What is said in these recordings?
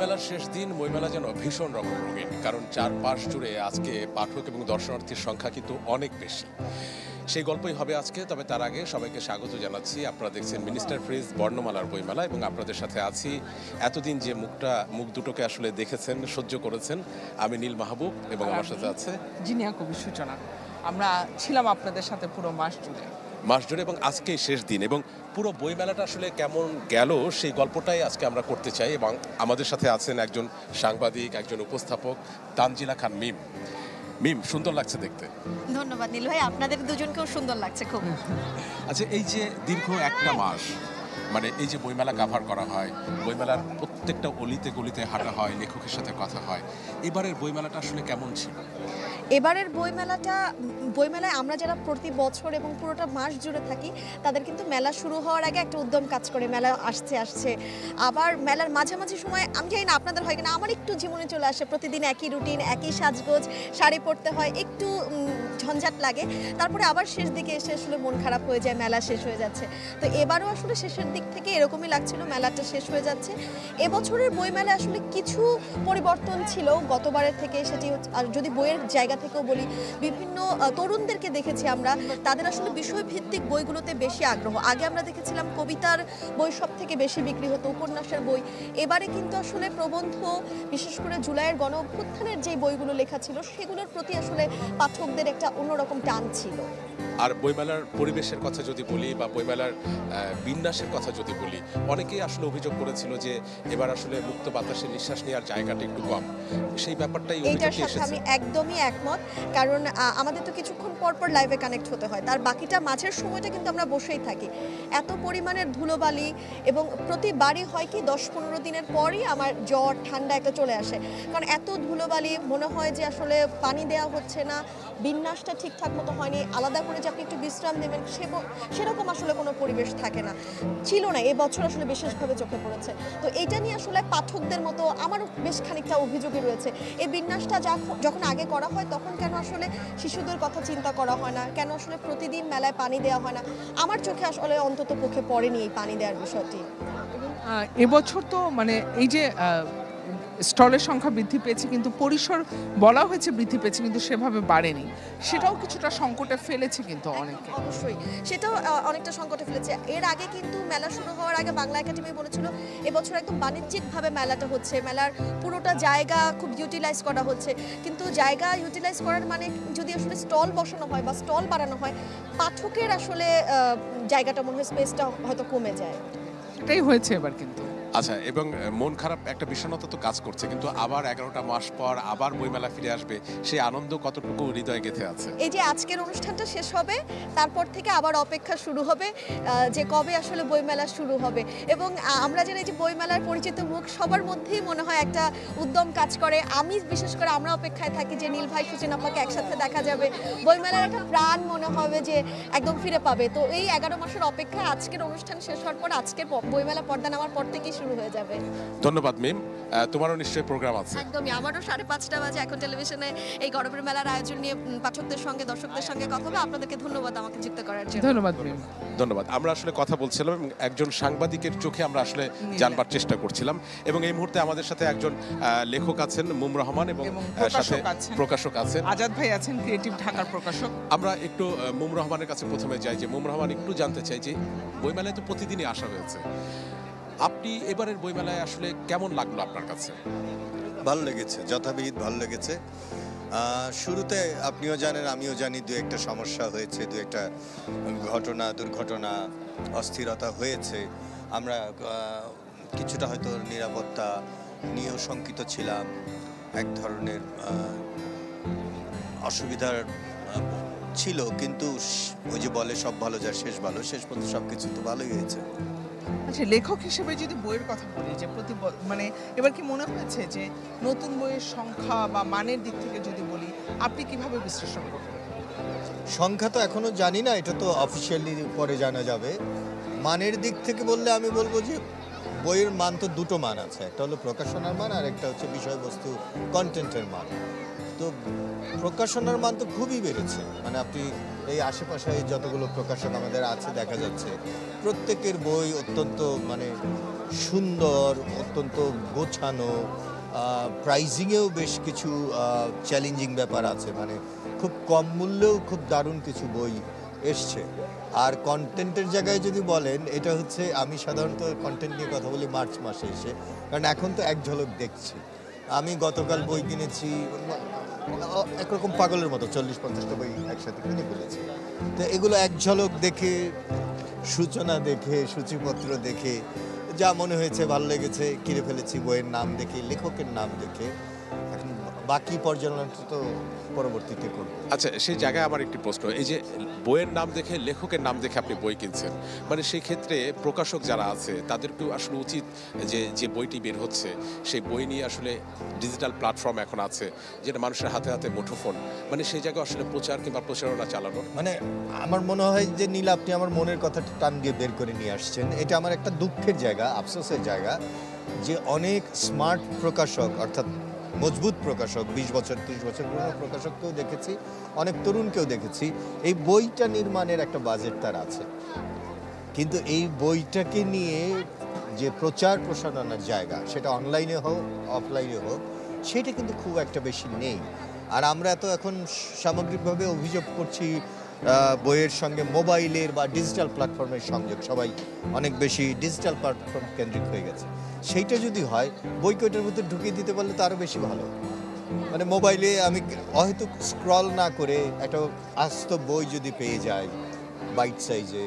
বইমেলার শেষ দিন, বইমেলা যেন ভীষণ রঙিন, কারণ চারপাশ জুড়ে আজকে পাঠক এবং দর্শনার্থীর সংখ্যা কিন্তু অনেক বেশি। সেই গল্পই হবে আজকে। তবে তার আগে সবাইকে স্বাগত জানাচ্ছি। আপনারা দেখছেন মিনিস্টার ফ্রিজ বর্ণমালার বইমেলা এবং আপনাদের সাথে আছি এতদিন যে মুখ দুটোকে আসলে দেখেছেন, সহ্য করেছেন। আমি নীল মাহবুব এবং আমার সাথে আছে জিনিয়া কবি সূচনা। আমরা ছিলাম আপনাদের সাথে পুরো মাস জুড়ে এবং আজকেই শেষ দিন, এবং পুরো বইমেলাটা আসলে কেমন গেল সেই গল্পটাই আজকে আমরা করতে চাই। এবং আমাদের সাথে আছেন একজন সাংবাদিক, একজন উপস্থাপক, তানজিলা খান মিম। মিম, সুন্দর লাগছে দেখতে। ধন্যবাদ নীল ভাই, আপনাদের দুজনকেও সুন্দর লাগছে খুব। আচ্ছা, এই যে দীর্ঘ একটা মাস মানে এই যে বইমেলা কাভার করা হয়, বইমেলার প্রত্যেকটা অলিতে গলিতে হাঁটা হয়, লেখকের সাথে কথা হয়, এবারের বইমেলাটা আসলে কেমন ছিল? এবারের বইমেলায় আমরা যারা প্রতি বছর এবং পুরোটা মাস জুড়ে থাকি, তাদের কিন্তু মেলা শুরু হওয়ার আগে একটা উদ্যম কাজ করে, মেলা আসছে। আবার মেলার মাঝামাঝি সময় আমি জানি না আপনাদের হয় কিনা, আমার একটু জীবনে চলে আসে। প্রতিদিন একই রুটিন, একই সাজগোজ, শাড়ি পরতে হয়, একটু ঝঞ্ঝাট লাগে। তারপরে আবার শেষ দিকে এসে আসলে মন খারাপ হয়ে যায়, মেলা শেষ হয়ে যাচ্ছে। তো এবারও আসলে শেষের দিক থেকে এরকমই লাগছিল, মেলাটা শেষ হয়ে যাচ্ছে। এবছরের বইমেলায় আসলে কিছু পরিবর্তন ছিল গতবারের থেকে। সেটি যদি বইয়ের জায়গা থেকেও বলি, বিভিন্ন তরুণদেরকে দেখেছি আমরা, তাদের আসলে বিষয়ভিত্তিক বইগুলোতে বেশি আগ্রহ। আগে আমরা দেখেছিলাম কবিতার বই সব থেকে বেশি বিক্রি হতো, উপন্যাসের বই। এবারে কিন্তু আসলে প্রবন্ধ, বিশেষ করে জুলাইয়ের গণ অভ্যুত্থানের যে বইগুলো লেখা ছিল, সেগুলোর প্রতি আসলে পাঠকদের একটা অন্যরকম টান ছিল। আর বইমেলার পরিবেশের কথা যদি বলি বা বইমেলার বিন্যাসের কথা যদি বলি, অনেকেই আসলে অভিযোগ করেছিল যে এবার আসলে মুক্ত বাতাসে নিঃশ্বাস নেওয়ার জায়গাটা একটু কম। সেই ব্যাপারটাই এইটার সাথে আমি একদমই একমত, কারণ আমাদের তো কিছুক্ষণ পর লাইভে কানেক্ট হতে হয়, তার বাকিটা মাঝের সময়টা কিন্তু আমরা বসেই থাকি। এত পরিমাণের ধুলোবালি, এবং প্রতিবারই হয় কি 10-15 দিনের পরই আমার জ্বর ঠান্ডা একটা চলে আসে, কারণ এত ধুলোবালি। মনে হয় যে আসলে পানি দেওয়া হচ্ছে না, বিন্যাসটা ঠিকঠাক মতো হয়নি, আলাদা করে যে আপনি একটু বিশ্রাম নেবেন সেরকম আসলে কোনো পরিবেশ থাকে না, ছিল না। এবছর আসলে বিশেষভাবে চোখে পড়েছে। তো এইটা নিয়ে আসলে পাঠকদের মতো আমারও বেশ খানিকটা অভিযোগই রয়েছে। এই বিন্যাসটা যখন আগে করা হয়, তখন কেন আসলে শিশুদের কথা চিন্তা করা হয় না, কেন আসলে প্রতিদিন মেলায় পানি দেওয়া হয় না? আমার চোখে আসলে অন্তত পক্ষে পড়েনি এই পানি দেওয়ার বিষয়টি। এবছর তো মানে এই যে স্টলের সংখ্যা বৃদ্ধি পেয়েছে, কিন্তু পরিসর বলা হয়েছে বৃদ্ধি পেয়েছে, কিন্তু সেভাবে বাড়েনি। সেটাও কিছুটা সংকটে ফেলেছে কিন্তু অনেকে। অবশ্যই সেটাও অনেকটা সংকটে ফেলেছে। এর আগে কিন্তু মেলা শুরু হওয়ার আগে বাংলা একাডেমি বলেছিল এবছর একদম বাণিজ্যিকভাবে মেলাটা হচ্ছে, মেলার পুরোটা জায়গা খুব ইউটিলাইজ করা হচ্ছে। কিন্তু জায়গা ইউটিলাইজ করার মানে যদি আসলে স্টল বসানো হয় বা স্টল বাড়ানো হয়, পাঠকের আসলে জায়গাটা মনে হয়, স্পেসটা হয়তো কমে যায়। সেটাই হয়েছে এবার কিন্তু। আচ্ছা, এবং মন খারাপ, একটা বিষণ্ণতা তো কাজ করছে, কিন্তু আবার 11টা মাস পর আবার বইমেলা ফিরে আসবে, সেই আনন্দ কতটুকু হৃদয়ে গেঁথে আছে? এই যে আজকের অনুষ্ঠানটা শেষ হবে, তারপর থেকে আবার অপেক্ষা শুরু হবে যে কবে আসলে বইমেলা শুরু হবে। এবং আমরা যারা এই যে বইমেলার পরিচিত মুখ, সবার মধ্যেই মনে হয় একটা উদ্যম কাজ করে। আমি বিশেষ করে আমরা অপেক্ষায় থাকি যে নীল ভাই, সুচিন আপাকে একসাথে দেখা যাবে, বইমেলার একটা প্রাণ মনে হবে যে একদম ফিরে পাবে। তো এই 11 মাসের অপেক্ষায় আজকের অনুষ্ঠান শেষ হওয়ার পর আজকের বইমেলা পর্দা নামার পর থেকেই শুরু হয়ে যাবে। ধন্যবাদ মিম, তোমারও নিশ্চয়ই প্রোগ্রাম আছে। একদমই, আমারও 5:30 বাজে এখন টেলিভিশনে এই গরমের মেলার আয়োজন নিয়ে পাঠকদের সঙ্গে, দর্শকদের সঙ্গে কথা হবে। আপনাদেরকে ধন্যবাদ আমাকে যুক্ত করার জন্য। ধন্যবাদ মিম। ধন্যবাদ। আমরা আসলে কথা বলছিলাম, একজন সাংবাদিকের চোখে আমরা আসলে জানবার চেষ্টা করছিলাম, এবং এই মুহূর্তে আমাদের সাথে একজন লেখক আছেন মুম রহমান, এবং সাথে প্রকাশক আছেন আজাদ ভাই আছেন, ক্রিয়েটিভ ঢাকার প্রকাশক। আমরা একটু মুম রহমানের কাছে প্রথমে যাই, যে মুম রহমান, একটু জানতে চাই যে বইমেলায় তো প্রতিদিনই আসা হয়েছে, আপনি এবারের বইমেলায় আসলে কেমন লাগলো আপনার কাছে? ভালো লেগেছে, যথাবিহিত ভালো লেগেছে। শুরুতে আপনিও জানেন, আমিও জানি, দু একটা সমস্যা হয়েছে, দু একটা দুর্ঘটনা, অস্থিরতা হয়েছে। আমরা কিছুটা হয়তো নিরাপত্তা নিয়েও শঙ্কিত ছিলাম, এক ধরনের অসুবিধার ছিল, কিন্তু ওই যে বলে সব ভালো যার শেষ ভালো, শেষ পর্যন্ত সব কিছু তো ভালোই হয়েছে। আচ্ছা, লেখক হিসেবে যদি বইয়ের কথা বলি, যে মানে এবার কি মনে হয়েছে যে নতুন বইয়ের সংখ্যা বা মানের দিক থেকে যদি বলি, আপনি কিভাবে বিশ্লেষণ করবেন? সংখ্যা তো এখনো জানি না, এটা তো অফিসিয়ালি পরে জানা যাবে। মানের দিক থেকে বললে আমি বলবো যে বইয়ের মান তো দুটো মান আছে, একটা হলো প্রকাশনার মান আর একটা হচ্ছে বিষয়বস্তু, কন্টেন্টের মান। তো প্রকাশনার মান তো খুবই বেড়েছে। মানে আপনি এই আশেপাশে যতগুলো প্রকাশক আমাদের আছে দেখা যাচ্ছে, প্রত্যেকের বই অত্যন্ত মানে সুন্দর, অত্যন্ত গোছানো, প্রাইজিংয়েও বেশ কিছু চ্যালেঞ্জিং ব্যাপার আছে, মানে খুব কম মূল্যেও খুব দারুণ কিছু বই এসছে। আর কন্টেন্টের জায়গায় যদি বলেন, এটা হচ্ছে আমি সাধারণত কন্টেন্ট নিয়ে কথা বলি মার্চ মাসে এসে, কারণ এখন তো এক ঝলক দেখছি। আমি গতকাল বই কিনেছি একরকম পাগলের মতো, 40-50টা বই একসাথে কিনে ফেলেছি। তো এগুলো এক ঝলক দেখে, সূচনা দেখে, সূচিপত্র দেখে যা মনে হয়েছে, ভালো লেগেছে, কিনে ফেলেছি। বইয়ের নাম দেখে, লেখকের নাম দেখে, এখন বাকি পর্যালোচনা তো পরবর্তীতে করব। আচ্ছা, সেই জায়গায় আমার একটি প্রশ্ন, এই যে বইয়ের নাম দেখে, লেখকের নাম দেখে আপনি বই কিনছেন, মানে সেই ক্ষেত্রে প্রকাশক যারা আছে তাদেরকেও আসলে উচিত যে যে বইটি বের হচ্ছে সেই বই নিয়ে আসলে ডিজিটাল প্ল্যাটফর্ম এখন আছে, যেটা মানুষের হাতে হাতে মুঠোফোন, মানে সেই জায়গায় আসলে প্রচার কিংবা প্রচারণা চালানো। মানে আমার মনে হয় যে নীল, আপনি আমার মনের কথাটা টান দিয়ে বের করে নিয়ে আসছেন। এটা আমার একটা দুঃখের জায়গা, আফসোসের জায়গা, যে অনেক স্মার্ট প্রকাশক, অর্থাৎ মজবুত প্রকাশক, 20 বছর 30 বছর পুরনো প্রকাশককেও দেখেছি, অনেক তরুণকেও দেখেছি, এই বইটা নির্মাণের একটা বাজেট তার আছে, কিন্তু এই বইটাকে নিয়ে যে প্রচার প্রসারণার জায়গা, সেটা অনলাইনে হোক অফলাইনে হোক, সেটা কিন্তু খুব একটা বেশি নেই। আর আমরা তো এখন সামগ্রিকভাবে অভিযোগ করছি বইয়ের সঙ্গে মোবাইলের বা ডিজিটাল প্ল্যাটফর্মের সংযোগ, সবাই অনেক বেশি ডিজিটাল প্ল্যাটফর্ম কেন্দ্রিক হয়ে গেছে। সেইটা যদি হয়, বইকে ওইটার মধ্যে ঢুকিয়ে দিতে পারলে তো আরও বেশি ভালো। মানে মোবাইলে আমি হয়তো স্ক্রল না করে একটা আস্ত বই যদি পেয়ে যাই বাইট সাইজে,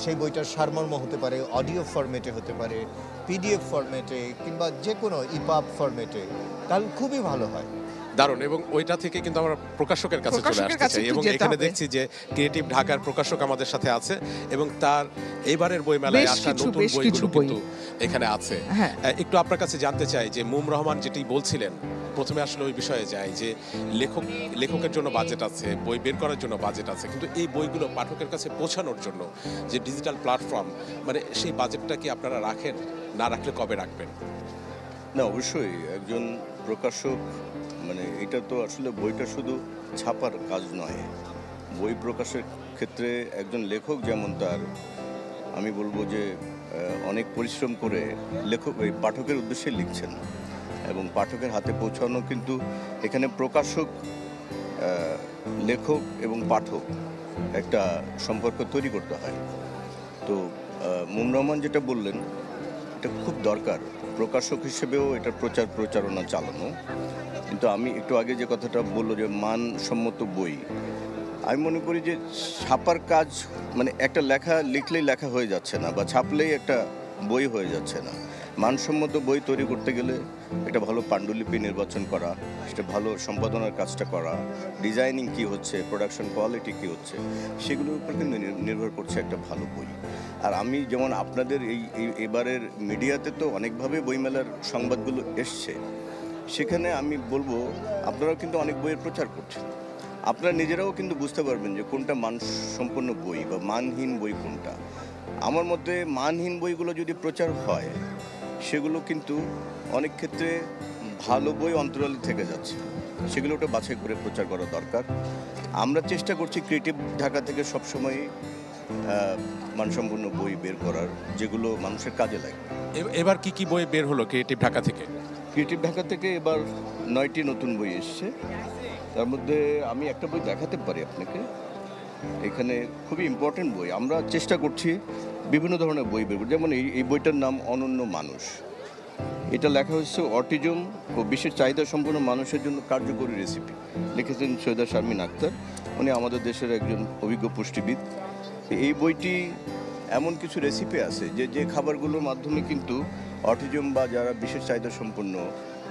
সেই বইটার সারমর্ম হতে পারে অডিও ফরম্যাটে, হতে পারে পিডিএফ ফরম্যাটে, কিংবা যে কোনো ইপাব ফরম্যাটে, তাহলে খুবই ভালো হয়। দারুণ। এবং ওইটা থেকে কিন্তু আমরা প্রকাশকের কাছে চলে আসতে চাই, এবং এখানে দেখছি যে ক্রিয়েটিভ ঢাকার প্রকাশক আমাদের সাথে আছে, এবং তার এবারের বইমেলায় আসা নতুন বইগুলো কিন্তু এখানে আছে। একটু আপনার কাছে জানতে চাই যে মুম রহমান যেটি বলছিলেন, প্রথমে আসলে ওই বিষয়ে যায় যে লেখকের জন্য বাজেট আছে, বই বের করার জন্য বাজেট আছে, কিন্তু এই বইগুলো পাঠকের কাছে পৌঁছানোর জন্য যে ডিজিটাল প্ল্যাটফর্ম, মানে সেই বাজেটটা কি আপনারা রাখেন? না রাখলে কবে রাখবেন? না, অবশ্যই একজন প্রকাশক, মানে এটা তো আসলে বইটা শুধু ছাপার কাজ নয়, বই প্রকাশের ক্ষেত্রে একজন লেখক যেমন তার, আমি বলবো যে অনেক পরিশ্রম করে লেখক ওই পাঠকের উদ্দেশ্যে লিখছেন, এবং পাঠকের হাতে পৌঁছানো কিন্তু এখানে প্রকাশক, লেখক এবং পাঠক একটা সম্পর্ক তৈরি করতে হয়। তো মুম রহমান যেটা বললেন, এটা খুব দরকার প্রকাশক হিসেবেও এটা প্রচারণা চালানো। কিন্তু আমি একটু আগে যে কথাটা বললো যে মানসম্মত বই, আমি মনে করি যে ছাপার কাজ, মানে একটা লেখা লিখলেই লেখা হয়ে যাচ্ছে না, বা ছাপলেই একটা বই হয়ে যাচ্ছে না। মানসম্মত বই তৈরি করতে গেলে একটা ভালো পাণ্ডুলিপি নির্বাচন করা, সেটা ভালো সম্পাদনার কাজটা করা, ডিজাইনিং কি হচ্ছে, প্রোডাকশন কোয়ালিটি কি হচ্ছে, সেগুলোর উপর কিন্তু নির্ভর করছে একটা ভালো বই। আর আমি যেমন আপনাদের এবারের মিডিয়াতে তো অনেকভাবে বইমেলার সংবাদগুলো এসছে, সেখানে আমি বলবো আপনারাও কিন্তু অনেক বইয়ের প্রচার করছেন। আপনারা নিজেরাও কিন্তু বুঝতে পারবেন যে কোনটা মানসম্পন্ন বই বা মানহীন বই কোনটা। আমার মতে মানহীন বইগুলো যদি প্রচার হয়, সেগুলো কিন্তু অনেক ক্ষেত্রে ভালো বই অন্তরালে থেকে যাচ্ছে, সেগুলো ওটা বাছাই করে প্রচার করা দরকার। আমরা চেষ্টা করছি ক্রিয়েটিভ ঢাকা থেকে সবসময় মানসম্পন্ন বই বের করার, যেগুলো মানুষের কাজে লাগে। এবার কি কি বই বের হলো ক্রিয়েটিভ ঢাকা থেকে? ক্রিয়েটিভ ঢাকা থেকে এবার 9টি নতুন বই এসছে। তার মধ্যে আমি একটা বই দেখাতে পারি আপনাকে, এখানে খুবই ইম্পর্টেন্ট বই। আমরা চেষ্টা করছি বিভিন্ন ধরনের বই বের করতে, যেমন এই বইটার নাম অনন্য মানুষ। এটা লেখা হচ্ছে অটিজম ও বিশেষ চাহিদা সম্পন্ন মানুষের জন্য কার্যকরী রেসিপি, লিখেছেন সৈয়দা শারমিন আক্তার। উনি আমাদের দেশের একজন অভিজ্ঞ পুষ্টিবিদ। এই বইটি এমন কিছু রেসিপি আছে যে খাবারগুলোর মাধ্যমে কিন্তু অটিজম বা যারা বিশেষ চাহিদা সম্পন্ন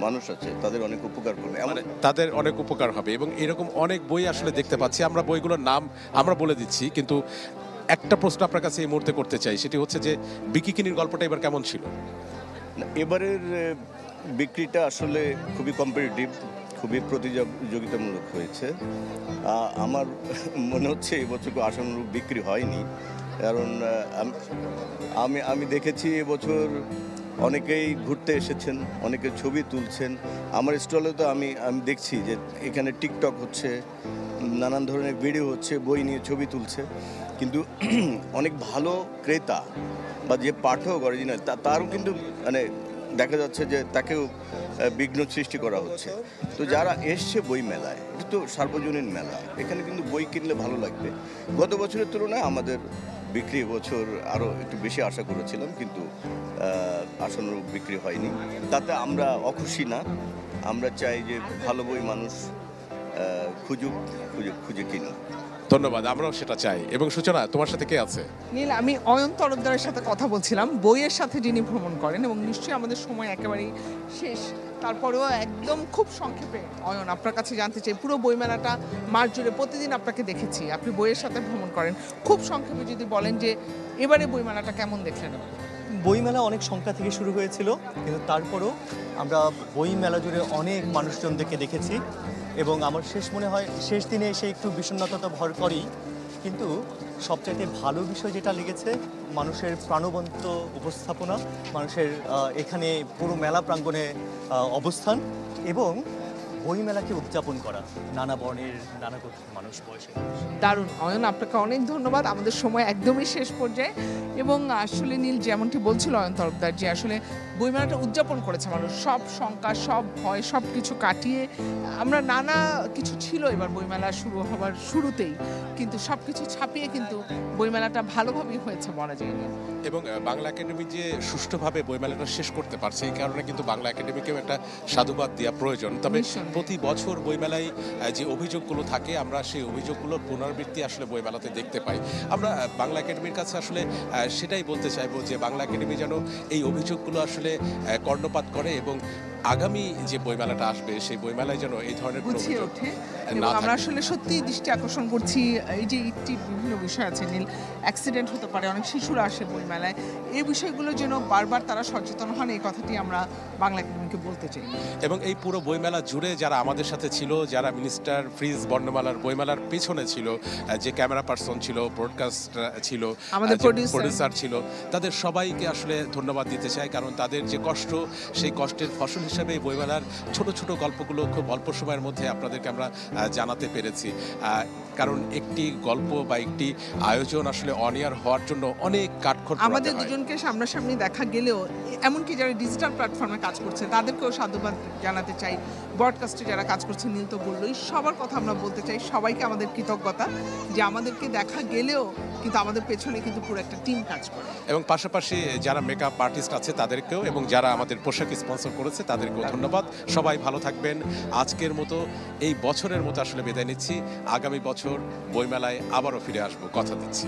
মানুষ আছে তাদের অনেক উপকার করবে, মানে তাদের অনেক উপকার হবে। এবং এরকম অনেক বই আসলে দেখতে পাচ্ছি, আমরা বইগুলোর নাম আমরা বলে দিচ্ছি, কিন্তু একটা প্রশ্ন আপনার কাছে এই মুহূর্তে করতে চাই, সেটি হচ্ছে যে বিকিকিনির গল্পটা এবার কেমন ছিল? এবারের বিক্রিটা আসলে খুবই কম্পিটিটিভ, খুবই প্রতিযোগিতামূলক হয়েছে। আমার মনে হচ্ছে এবছর আশানুরূপ বিক্রি হয়নি, কারণ আমি দেখেছি এবছর অনেকেই ঘুরতে এসেছেন, অনেকে ছবি তুলছেন। আমার স্টলে তো আমি দেখছি যে এখানে টিকটক হচ্ছে, নানান ধরনের ভিডিও হচ্ছে, বই নিয়ে ছবি তুলছে, কিন্তু অনেক ভালো ক্রেতা বা যে পাঠক অরিজিনাল তারও কিন্তু মানে দেখা যাচ্ছে যে তাকেও বিঘ্ন সৃষ্টি করা হচ্ছে। তো যারা এসছে বই মেলায়, এটা তো সার্বজনীন মেলা, এখানে কিন্তু বই কিনলে ভালো লাগবে। গত বছরের তুলনায় আমাদের বিক্রি বছর আরও একটু বেশি আশা করেছিলাম, কিন্তু আশানুরূপ বিক্রি হয়নি। তাতে আমরা অখুশি না, আমরা চাই যে ভালো বই মানুষ খুঁজে কিনুক। ধন্যবাদ, আমরাও সেটা চাই। এবং সূচনা, তোমার সাথে কে আছে? নীল, আমি অয়ন তরফদারের সাথে কথা বলছিলাম, বইয়ের সাথে যিনি ভ্রমণ করেন, এবং নিশ্চয়ই আমাদের সময় একেবারেই শেষ। তারপরেও একদম খুব সংক্ষেপে অয়ন, আপনার কাছে জানতে চাই, পুরো বইমেলাটা মাস জুড়ে প্রতিদিন আপনাকে দেখেছি, আপনি বইয়ের সাথে ভ্রমণ করেন, খুব সংক্ষেপে যদি বলেন যে এবারে বইমেলাটা কেমন দেখলেন? বইমেলা অনেক সংখ্যা থেকে শুরু হয়েছিল, কিন্তু তারপরেও আমরা বইমেলা জুড়ে অনেক মানুষজনদেরকে দেখেছি, এবং আমার মনে হয় শেষ দিনে এসে একটু বিষণ্ণতা ভর করেই, কিন্তু সবচাইতে ভালো বিষয় যেটা লেগেছে মানুষের প্রাণবন্ত উপস্থাপনা, মানুষের এখানে পুরো মেলা প্রাঙ্গণে অবস্থান এবং বইমেলাকে উদযাপন করা, নানা বর্ণের নানা গোত্রের মানুষ, বয়সের মানুষ। দারুণ অয়ন, আপনাকে অনেক ধন্যবাদ। আমাদের সময় একদমই শেষ পর্যায়ে, এবং আসলে নীল যেমনটি বলছিল অয়ন তরফদার, যে আসলে বইমেলাটা উদযাপন করেছে মানুষ, সব শঙ্কা, সব ভয়, সব কিছু কাটিয়ে। আমরা নানা কিছু ছিল এবার বইমেলা শুরু হবার শুরুতেই, কিন্তু সব কিছু ছাপিয়ে কিন্তু বইমেলাটা ভালোভাবেই হয়েছে বলা যায়। এবং বাংলা একাডেমি যে সুষ্ঠুভাবে বইমেলাটা শেষ করতে পারছে, এই কারণে কিন্তু বাংলা একাডেমিকেও একটা সাধুবাদ দেওয়া প্রয়োজন। তবে প্রতি বছর বইমেলায় যে অভিযোগগুলো থাকে, আমরা সেই অভিযোগগুলোর পুনরাবৃত্তি আসলে বইমেলাতে দেখতে পাই। আমরা বাংলা একাডেমির কাছে আসলে সেটাই বলতে চাইবো যে বাংলা একাডেমি যেন এই অভিযোগগুলো আসলে কর্ণপাত করে, এবং আগামী যে বইমেলাটা আসবে সেই বইমেলায় যেন এই ধরনের গুছিয়ে ওঠে। এবং আমরা আসলে সত্যি দৃষ্টি আকর্ষণ করছি, এই যে ইটির বিভিন্ন বিষয় আছে নীল, অ্যাক্সিডেন্ট হতে পারে, অনেক শিশুরা আসে বইমেলায়, এই বিষয়গুলো যেন বারবার তারা সচেতন হন, এই কথাটি আমরা বাংলা একাডেমিকে বলতে চাই। এবং এই পুরো বইমেলা জুড়ে যারা আমাদের সাথে ছিল, যারা মিনিস্টার ফ্রিজ বর্ণমালার বইমেলার পেছনে ছিল, যে ক্যামেরা পার্সন ছিল, ব্রডকাস্ট ছিল, আমাদের প্রডিউসার ছিল, তাদের সবাইকে আসলে ধন্যবাদ দিতে চাই। কারণ তাদের যে কষ্ট, সেই কষ্টের ফসল হিসাবে এই বইমেলার ছোট ছোট গল্পগুলো খুব অল্প সময়ের মধ্যে আপনাদেরকে আমরা জানাতে পেরেছি। কারণ একটি গল্প বা একটি আয়োজন আসলে অনিয়ার হওয়ার জন্য অনেক কাঠখড় আমাদের দুজনকে সামনাসামনি দেখা গেলেও, এমনকি যারা ডিজিটাল প্ল্যাটফর্মে কাজ করছে তাদেরকেও সাধুবাদ জানাতে চাই, ব্রডকাস্টে যারা কাজ করছে, নীল তো বললোই, সবার কথা আমরা বলতে চাই, সবাইকে আমাদের কৃতজ্ঞতা যে আমাদেরকে দেখা গেলেও কিন্তু আমাদের পেছনে কিন্তু পুরো একটা টিম কাজ করে। এবং পাশাপাশি যারা মেকআপ আর্টিস্ট আছে তাদেরকেও, এবং যারা আমাদের পোশাক স্পন্সর করেছে তাদেরকেও ধন্যবাদ। সবাই ভালো থাকবেন। আজকের মতো, এই বছরের মতো আসলে বিদায় নিচ্ছি। আগামী বছর বইমেলায় আবারও ফিরে আসবো, কথা দিচ্ছি।